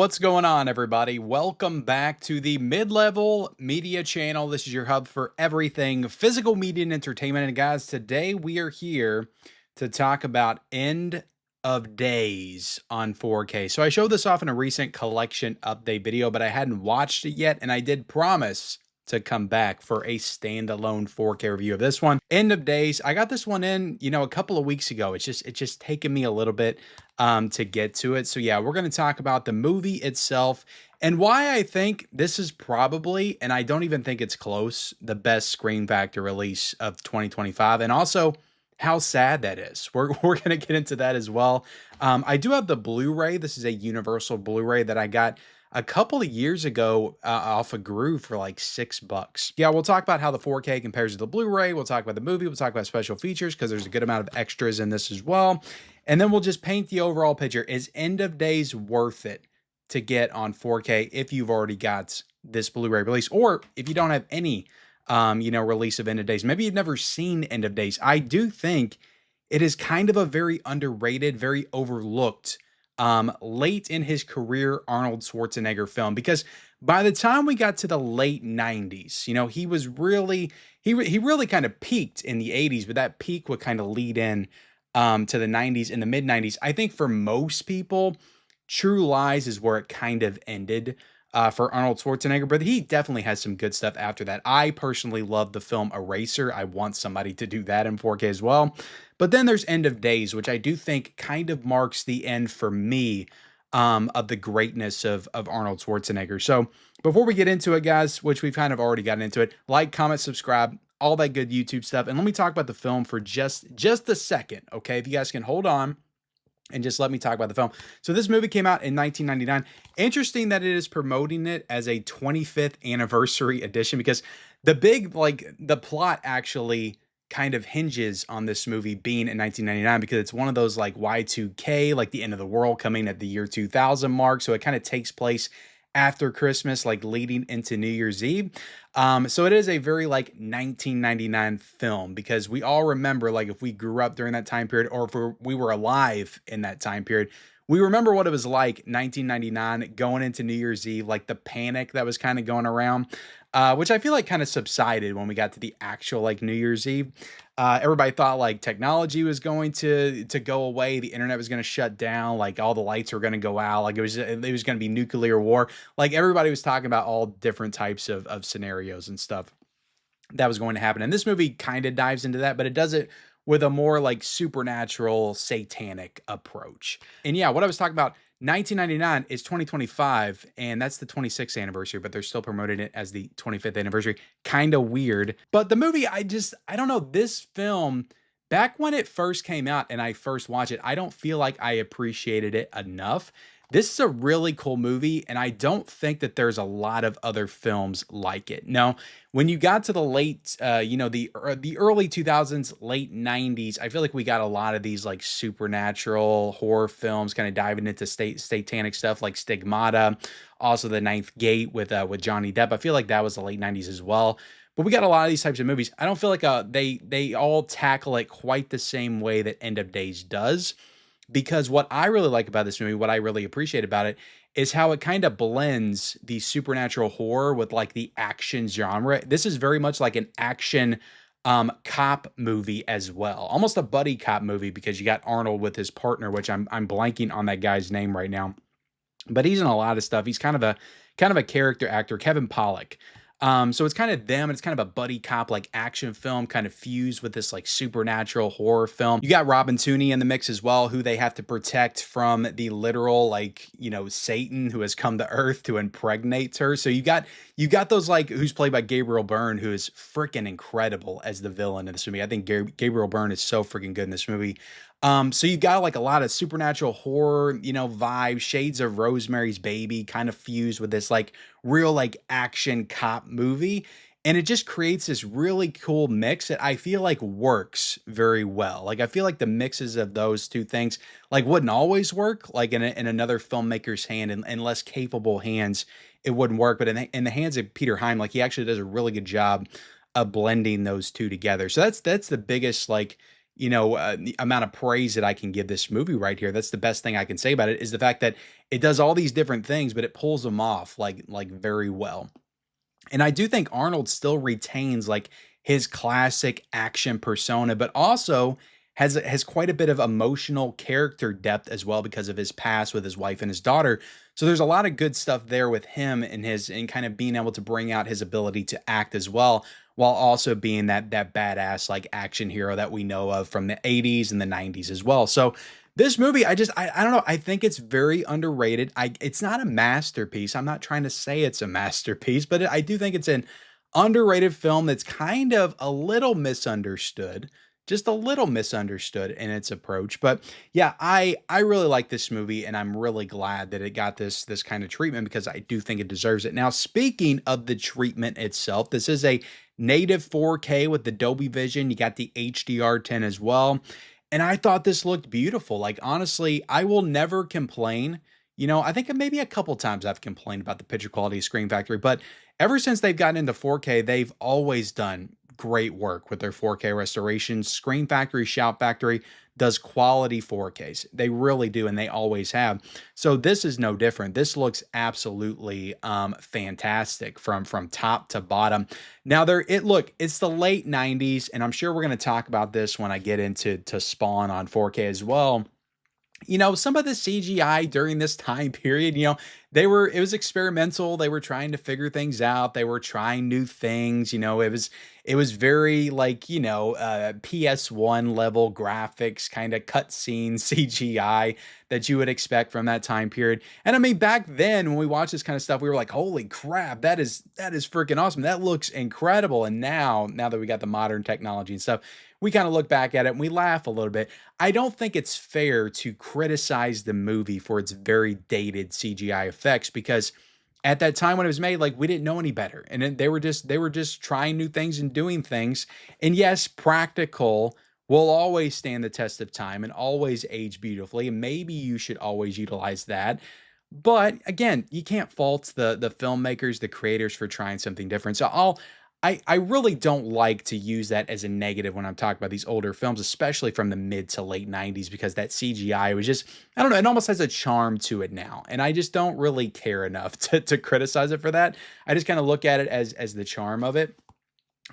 What's going on, everybody? Welcome back to the Mid-Level Media Channel. This is your hub for everything physical media and entertainment. And guys, today we are here to talk about End of Days on 4K. So I showed this off in a recent collection update video, but I hadn't watched it yet, and I did promise to come back for a standalone 4K review of this one. End of Days. I got this one in, a couple of weeks ago. It's just taken me a little bit to get to it. So yeah, we're going to talk about the movie itself and why I think this is probably, and I don't even think it's close, the best screen factor release of 2025. And also how sad that is. We're going to get into that as well. I do have the Blu-ray. This is a Universal Blu-ray that I got a couple of years ago off of Groove for like $6. Yeah, we'll talk about how the 4K compares to the Blu-ray. We'll talk about the movie. We'll talk about special features because there's a good amount of extras in this as well. And then we'll just paint the overall picture. Is End of Days worth it to get on 4K if you've already got this Blu-ray release, or if you don't have any, release of End of Days? Maybe you've never seen End of Days. I do think it is kind of a very underrated, very overlooked late in his career Arnold Schwarzenegger film, because by the time we got to the late 90s, he was really, he really kind of peaked in the 80s, but that peak would kind of lead in to the 90s and the mid 90s. I think for most people, True Lies is where it kind of ended for Arnold Schwarzenegger, but he definitely has some good stuff after that. I personally love the film Eraser. I want somebody to do that in 4K as well. But then there's End of Days, which I do think kind of marks the end for me of the greatness of Arnold Schwarzenegger. So before we get into it, guys, which we've kind of already gotten into it, like, comment, subscribe, all that good YouTube stuff. And let me talk about the film for just a second, okay? If you guys can hold on and just let me talk about the film. So this movie came out in 1999. Interesting that it is promoting it as a 25th anniversary edition, because the plot actually kind of hinges on this movie being in 1999, because it's one of those like Y2K, like the end of the world coming at the year 2000 mark. So it kind of takes place after Christmas, like leading into New Year's Eve. So it is a very like 1999 film, because we all remember, like, if we grew up during that time period, or if we were alive in that time period, we remember what it was like 1999 going into New Year's Eve, like the panic that was kind of going around, which I feel like kind of subsided when we got to the actual like New Year's Eve. Everybody thought like technology was going to go away, the internet was going to shut down, like all the lights were going to go out, like it was going to be nuclear war. Like everybody was talking about all different types of scenarios and stuff that was going to happen. And this movie kind of dives into that, but it does it with a more like supernatural, satanic approach. And yeah, what I was talking about, 1999 is 2025, and that's the 26th anniversary, but they're still promoting it as the 25th anniversary. Kind of weird. But the movie, I don't know, this film, back when it first came out and I first watched it, I don't feel like I appreciated it enough. This is a really cool movie, and I don't think that there's a lot of other films like it. Now, when you got to the late, the early 2000s, late 90s, I feel like we got a lot of these like supernatural horror films, kind of diving into satanic stuff like Stigmata, also The Ninth Gate with Johnny Depp. I feel like that was the late 90s as well. But we got a lot of these types of movies. I don't feel like they all tackle it quite the same way that End of Days does. Because what I really like about this movie, what I really appreciate about it, is how it kind of blends the supernatural horror with like the action genre. This is very much like an action cop movie as well, almost a buddy cop movie, because you got Arnold with his partner, which I'm blanking on that guy's name right now, but he's in a lot of stuff. He's kind of a character actor, Kevin Pollak. So it's kind of them, and it's kind of a buddy cop like action film, kind of fused with this like supernatural horror film. You got Robin Tooney in the mix as well, who they have to protect from the literal like, Satan who has come to Earth to impregnate her. So you got those, like, who's played by Gabriel Byrne, who is freaking incredible as the villain in this movie. I think Gabriel Byrne is so freaking good in this movie. So you got like a lot of supernatural horror, vibes, shades of Rosemary's Baby, kind of fused with this like real like action cop movie. And it just creates this really cool mix that I feel like works very well. Like, I feel like the mixes of those two things like wouldn't always work, like in another filmmaker's hand, and less capable hands, it wouldn't work. But in the hands of Peter Heim, like, he actually does a really good job of blending those two together. So that's the biggest like the amount of praise that I can give this movie right here. That's the best thing I can say about it, is the fact that it does all these different things, but it pulls them off like very well. And I do think Arnold still retains like his classic action persona, but also has quite a bit of emotional character depth as well because of his past with his wife and his daughter. So there's a lot of good stuff there with him and kind of being able to bring out his ability to act as well, while also being that badass like action hero that we know of from the 80s and the 90s as well. So this movie, I don't know. I think it's very underrated. It's not a masterpiece. I'm not trying to say it's a masterpiece, but I do think it's an underrated film that's kind of a little misunderstood, just a little misunderstood in its approach. But yeah, I really like this movie, and I'm really glad that it got this kind of treatment because I do think it deserves it. Now, speaking of the treatment itself, this is a native 4K with the Dolby Vision. You got the HDR10 as well. And I thought this looked beautiful. Like, honestly, I will never complain. I think maybe a couple times I've complained about the picture quality of Screen Factory, but ever since they've gotten into 4K, they've always done great work with their 4K restorations. Screen Factory, Shout Factory does quality 4Ks. They really do, and they always have. So this is no different. This looks absolutely fantastic from top to bottom. Now it's the late 90s, and I'm sure we're going to talk about this when I get into Spawn on 4K as well. Some of the CGI during this time period, it was experimental. They were trying to figure things out. They were trying new things. It was very like, PS1 level graphics, kind of cutscene CGI that you would expect from that time period. And I mean, back then when we watched this kind of stuff, we were like, holy crap, that is freaking awesome. That looks incredible. And now that we got the modern technology and stuff, we kind of look back at it and we laugh a little bit. I don't think it's fair to criticize the movie for its very dated CGI effects, because at that time when it was made, like, we didn't know any better. And they were just trying new things and doing things. And yes, practical will always stand the test of time and always age beautifully. And maybe you should always utilize that. But again, you can't fault the filmmakers, the creators, for trying something different. So I really don't like to use that as a negative when I'm talking about these older films, especially from the mid to late 90s, because that CGI was just, I don't know, it almost has a charm to it now. And I just don't really care enough to criticize it for that. I just kind of look at it as the charm of it.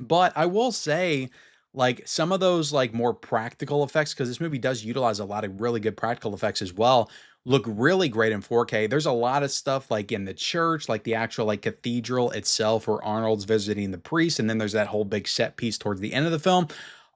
But I will say, like, some of those like more practical effects, because this movie does utilize a lot of really good practical effects as well, look really great in 4K. There's a lot of stuff like in the church, like the actual like cathedral itself where Arnold's visiting the priest, and then there's that whole big set piece towards the end of the film.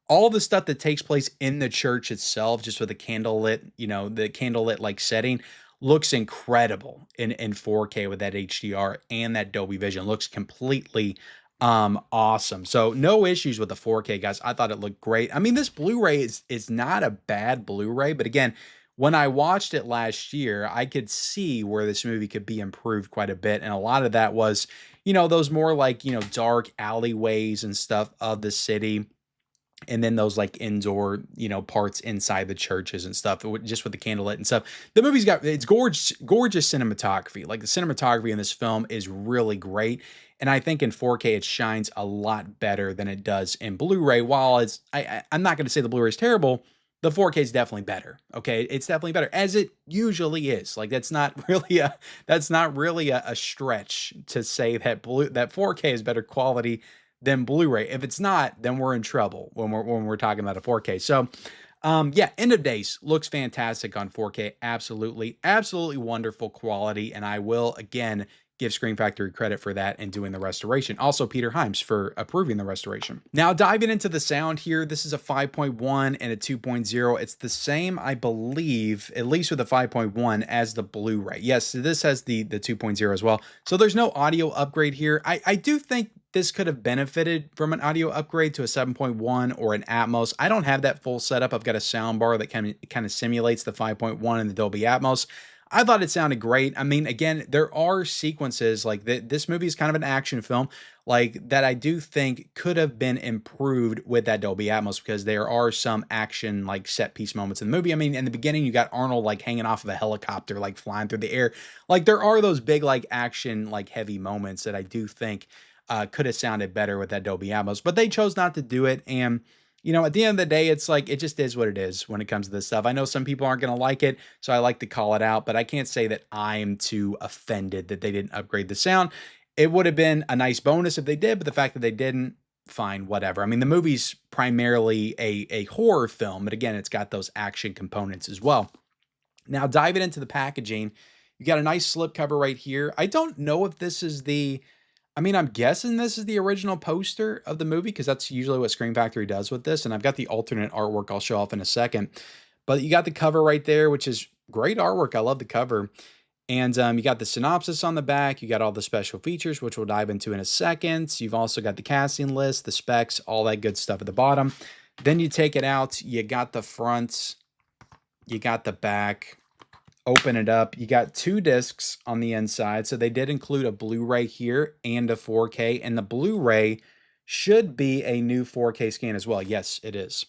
All the stuff that takes place in the church itself, just with the candlelit, the candlelit like setting, looks incredible in 4K with that HDR and that Dolby Vision. Looks completely awesome. So no issues with the 4K, guys. I thought it looked great. I mean, this Blu-ray is not a bad Blu-ray, but again, when I watched it last year, I could see where this movie could be improved quite a bit. And a lot of that was, those more like, dark alleyways and stuff of the city. And then those like indoor, parts inside the churches and stuff, just with the candlelit and stuff. The movie's it's gorgeous cinematography. Like, the cinematography in this film is really great. And I think in 4K, it shines a lot better than it does in Blu-ray. While I'm not going to say the Blu-ray is terrible, the 4K is definitely better. Okay, it's definitely better, as it usually is. Like, that's not really a stretch to say that 4K is better quality than Blu-ray. If it's not, then we're in trouble when we're talking about a 4K. So, yeah, End of Days looks fantastic on 4K. Absolutely, absolutely wonderful quality, and I will again give Screen Factory credit for that and doing the restoration. Also, Peter Hyams for approving the restoration. Now, diving into the sound here, this is a 5.1 and a 2.0. It's the same, I believe, at least with the 5.1 as the Blu-ray. Yes, this has the 2.0 as well. So there's no audio upgrade here. I do think this could have benefited from an audio upgrade to a 7.1 or an Atmos. I don't have that full setup. I've got a soundbar that kind of simulates the 5.1 and the Dolby Atmos. I thought it sounded great. I mean, again, there are sequences like this movie is kind of an action film, like, that I do think could have been improved with that Dolby Atmos, because there are some action like set piece moments in the movie. I mean, in the beginning, you got Arnold like hanging off of a helicopter, like flying through the air. Like, there are those big like action like heavy moments that I do think could have sounded better with that Dolby Atmos, but they chose not to do it. And at the end of the day, it's like, it just is what it is when it comes to this stuff. I know some people aren't going to like it, so I like to call it out, but I can't say that I'm too offended that they didn't upgrade the sound. It would have been a nice bonus if they did, but the fact that they didn't, fine, whatever. I mean, the movie's primarily a horror film, but again, it's got those action components as well. Now, diving into the packaging, you got a nice slipcover right here. I don't know if this is I'm guessing this is the original poster of the movie because that's usually what Scream Factory does with this. And I've got the alternate artwork I'll show off in a second. But you got the cover right there, which is great artwork. I love the cover. And you got the synopsis on the back. You got all the special features, which we'll dive into in a second. You've also got the casting list, the specs, all that good stuff at the bottom. Then you take it out. You got the front. You got the back. Open it up. You got 2 discs on the inside. So they did include a Blu-ray here and a 4K. And the Blu-ray should be a new 4K scan as well. Yes, it is.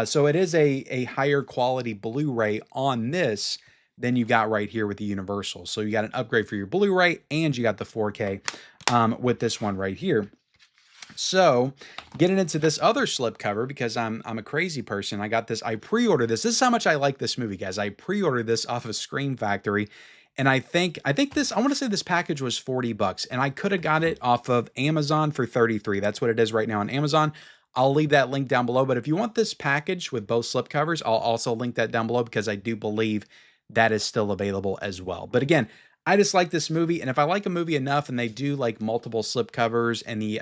So it is a higher quality Blu-ray on this than you got right here with the Universal. So you got an upgrade for your Blu-ray and you got the 4K with this one right here. So getting into this other slipcover, because I'm a crazy person. I got this, I pre-ordered this. This is how much I like this movie, guys. I pre-ordered this off of Scream Factory. And I think this, I want to say this package was $40 and I could have got it off of Amazon for 33. That's what it is right now on Amazon. I'll leave that link down below. But if you want this package with both slipcovers, I'll also link that down below because I do believe that is still available as well. But again, I just like this movie, and if I like a movie enough and they do like multiple slipcovers and the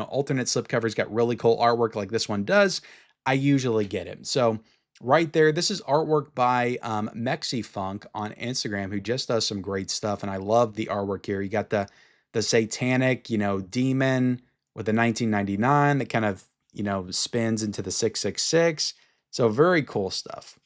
alternate slipcovers got really cool artwork like this one does, I usually get it. So right there, this is artwork by Mexifunk on Instagram, who just does some great stuff, and I love the artwork here. You got the satanic, demon with the 1999 that kind of spins into the 666. So very cool stuff.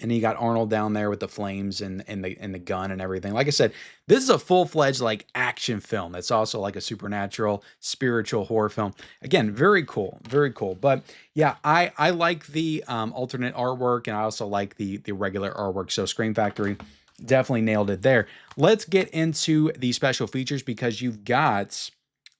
And you got Arnold down there with the flames and the gun and everything. Like I said, this is a full-fledged like action film. That's also like a supernatural, spiritual horror film. Again, very cool, very cool. But yeah, I like the alternate artwork, and I also like the regular artwork. So Scream Factory definitely nailed it there. Let's get into the special features because you've got,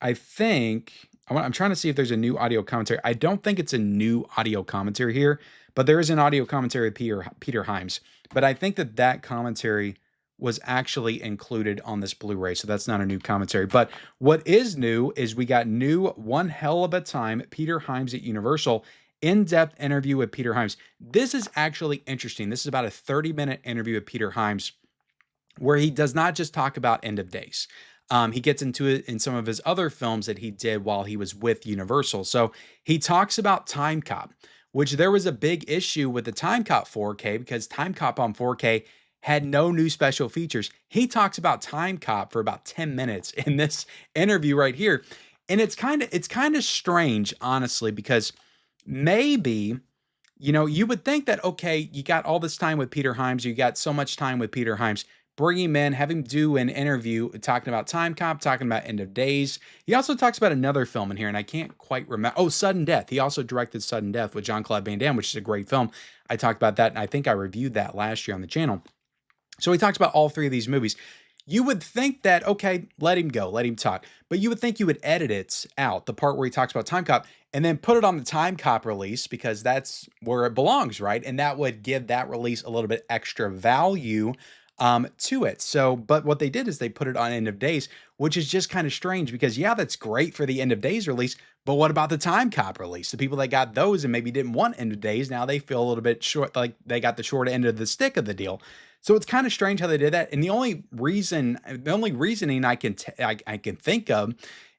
I think, I'm trying to see if there's a new audio commentary. I don't think it's a new audio commentary here, but there is an audio commentary of Peter Hyams. But I think that commentary was actually included on this Blu-ray, so that's not a new commentary. But what is new is we got new One Hell of a Time, Peter Hyams at Universal, in-depth interview with Peter Hyams. This is actually interesting. This is about a 30-minute interview with Peter Hyams where he does not just talk about End of Days. He gets into it in some of his other films that he did while he was with Universal. So he talks about Time Cop, which there was a big issue with the Time Cop 4K because Time Cop on 4K had no new special features. He talks about Time Cop for about 10 minutes in this interview right here. And it's kind of strange, honestly, because maybe, you would think that, okay, you got all this time with Peter Hyams, you got so much time with Peter Hyams, bring him in, have him do an interview talking about Time Cop, talking about End of Days. He also talks about another film in here, and I can't quite remember. Oh, Sudden Death. He also directed Sudden Death with Jean-Claude Van Damme, which is a great film. I talked about that, and I think I reviewed that last year on the channel. So he talks about all 3 of these movies. You would think that, okay, let him go, let him talk. But you would think you would edit it out, the part where he talks about Time Cop, and then put it on the Time Cop release because that's where it belongs, right? And that would give that release a little bit extra value to it. So, but what they did is they put it on End of Days, which is just kind of strange because yeah, that's great for the End of Days release, but what about the Time Cop release? The people that got those and maybe didn't want End of Days, now they feel a little bit short, like they got the short end of the stick of the deal. So it's kind of strange how they did that. And the only reasoning I can think of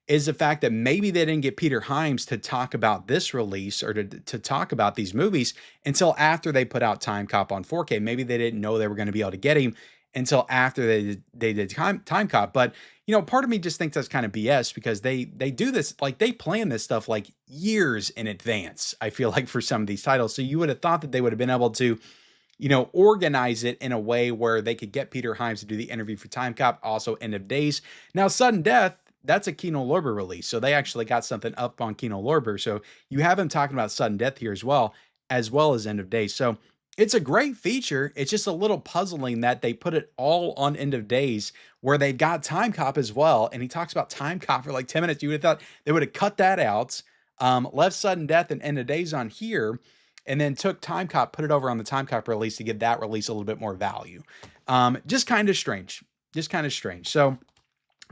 is the fact that maybe they didn't get Peter Hyams to talk about this release or to talk about these movies until after they put out Time Cop on 4K. Maybe they didn't know they were going to be able to get him until after they did Time Cop. But, part of me just thinks that's kind of BS because they do this, like they plan this stuff like years in advance, I feel like, for some of these titles. So you would have thought that they would have been able to, organize it in a way where they could get Peter Hyams to do the interview for Time Cop, also End of Days. Now, Sudden Death, that's a Kino Lorber release. So they actually got something up on Kino Lorber. So you have him talking about Sudden Death here as well as End of Days. So it's a great feature. It's just a little puzzling that they put it all on End of Days where they got Time Cop as well. And he talks about Time Cop for like 10 minutes. You would have thought they would have cut that out. Left Sudden Death and End of Days on here, and then took Time Cop, put it over on the Time Cop release to give that release a little bit more value. Just kind of strange. Just kind of strange. So,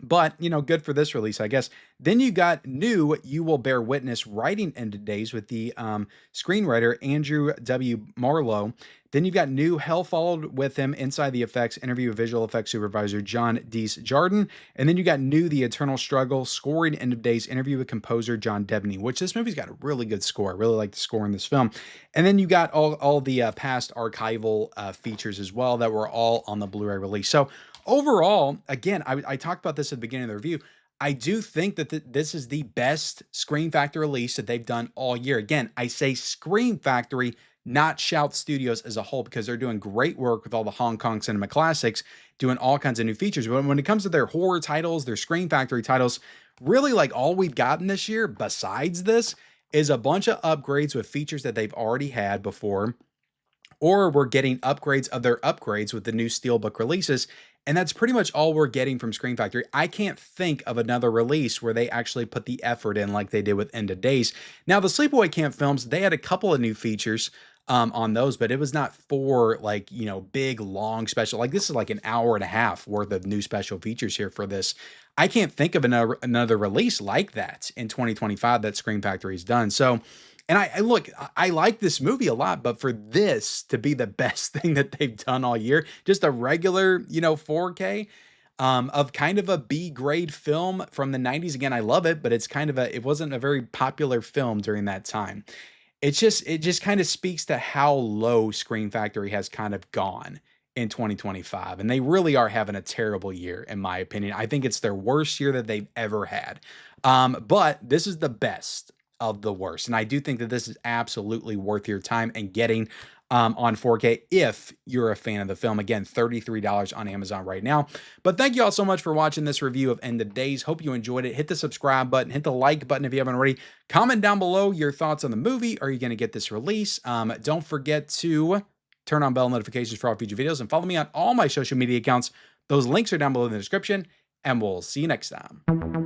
but, you know, good for this release, I guess. Then you got new You Will Bear Witness writing End of Days with the screenwriter Andrew W. Marlowe. Then you've got new Hell Followed with him, Inside the Effects, interview with visual effects supervisor John Deese Jardin. And then you got new The Eternal Struggle, scoring End of Days, interview with composer John Debney, which this movie's got a really good score. I really like the score in this film. And then you got all the past archival features as well that were all on the Blu-ray release. So overall, again, I talked about this at the beginning of the review. I do think that this is the best Scream Factory release that they've done all year. Again, I say Scream Factory, not Shout Studios as a whole, because they're doing great work with all the Hong Kong cinema classics, doing all kinds of new features. But when it comes to their horror titles, their Scream Factory titles, really like all we've gotten this year, besides this, is a bunch of upgrades with features that they've already had before, or we're getting upgrades of their upgrades with the new Steelbook releases. And that's pretty much all we're getting from Scream Factory. I can't think of another release where they actually put the effort in like they did with End of Days. Now, the Sleepaway Camp films, they had a couple of new features on those, but it was not for like, you know, big, long special. Like this is like an hour and a half worth of new special features here for this. I can't think of another release like that in 2025 that Scream Factory has done. So, and I look, I like this movie a lot, but for this to be the best thing that they've done all year, just a regular, you know, 4K of kind of a B grade film from the 90s. Again, I love it, but it's kind of it wasn't a very popular film during that time. It just kind of speaks to how low Scream Factory has kind of gone in 2025. And they really are having a terrible year, in my opinion. I think it's their worst year that they've ever had. But this is the best of the worst. And I do think that this is absolutely worth your time and getting on 4K if you're a fan of the film. Again, $33 on Amazon right now. But thank you all so much for watching this review of End of Days. Hope you enjoyed it. Hit the subscribe button, hit the like button if you haven't already. Comment down below your thoughts on the movie. Are you going to get this release? Don't forget to turn on bell notifications for all future videos and follow me on all my social media accounts. Those links are down below in the description, and we'll see you next time.